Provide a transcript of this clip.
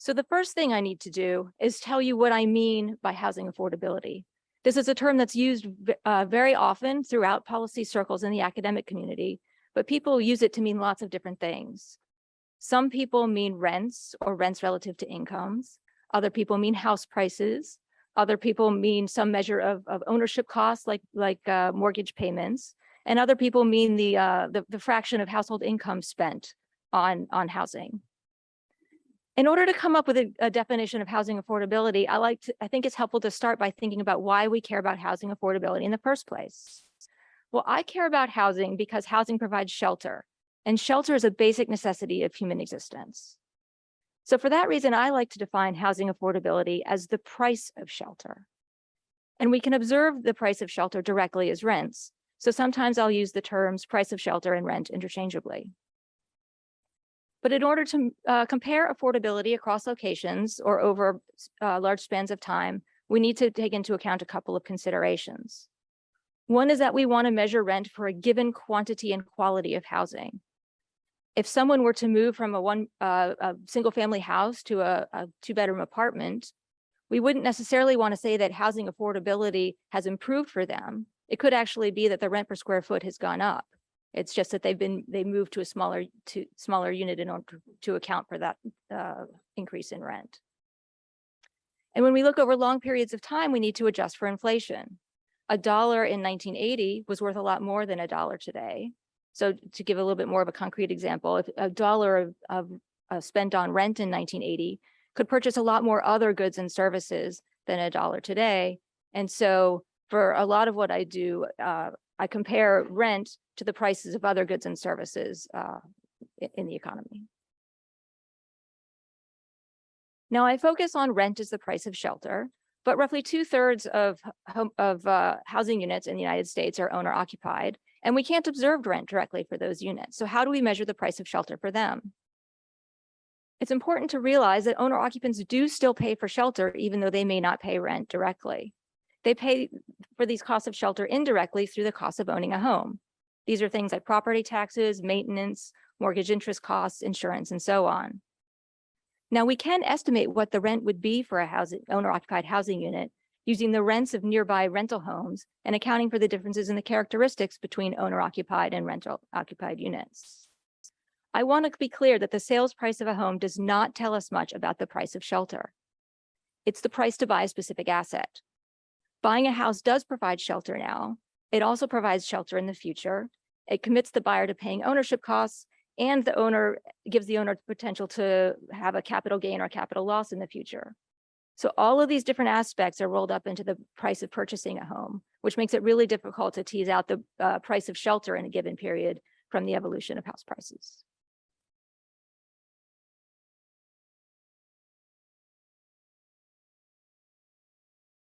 So the first thing I need to do is tell you what I mean by housing affordability. This is a term that's used very often throughout policy circles in the academic community, but people use it to mean lots of different things. Some people mean rents or rents relative to incomes. Other people mean house prices. Other people mean some measure of ownership costs like mortgage payments. And other people mean the fraction of household income spent on housing. In order to come up with a definition of housing affordability, I think it's helpful to start by thinking about why we care about housing affordability in the first place. Well, I care about housing because housing provides shelter, and shelter is a basic necessity of human existence. So for that reason, I like to define housing affordability as the price of shelter. And we can observe the price of shelter directly as rents. So sometimes I'll use the terms price of shelter and rent interchangeably. But in order to compare affordability across locations or over large spans of time, we need to take into account a couple of considerations. One is that we want to measure rent for a given quantity and quality of housing. If someone were to move from a single family house to a two-bedroom apartment, we wouldn't necessarily want to say that housing affordability has improved for them. It could actually be that the rent per square foot has gone up. It's just that they moved to a smaller unit in order to account for that increase in rent. And when we look over long periods of time, we need to adjust for inflation. $1 in 1980 was worth a lot more than $1 today. So to give a little bit more of a concrete example, if $1 of spent on rent in 1980 could purchase a lot more other goods and services than $1 today. And so for a lot of what I do, I compare rent to the prices of other goods and services in the economy. Now I focus on rent as the price of shelter, but roughly 2/3 of housing units in the United States are owner occupied, and we can't observe rent directly for those units. So how do we measure the price of shelter for them? It's important to realize that owner occupants do still pay for shelter, even though they may not pay rent directly. They pay for these costs of shelter indirectly through the cost of owning a home. These are things like property taxes, maintenance, mortgage interest costs, insurance, and so on. Now, we can estimate what the rent would be for a owner-occupied housing unit using the rents of nearby rental homes and accounting for the differences in the characteristics between owner-occupied and rental-occupied units. I want to be clear that the sales price of a home does not tell us much about the price of shelter. It's the price to buy a specific asset. Buying a house does provide shelter now. It also provides shelter in the future. It commits the buyer to paying ownership costs, and the owner gives the owner the potential to have a capital gain or capital loss in the future. So all of these different aspects are rolled up into the price of purchasing a home, which makes it really difficult to tease out the price of shelter in a given period from the evolution of house prices.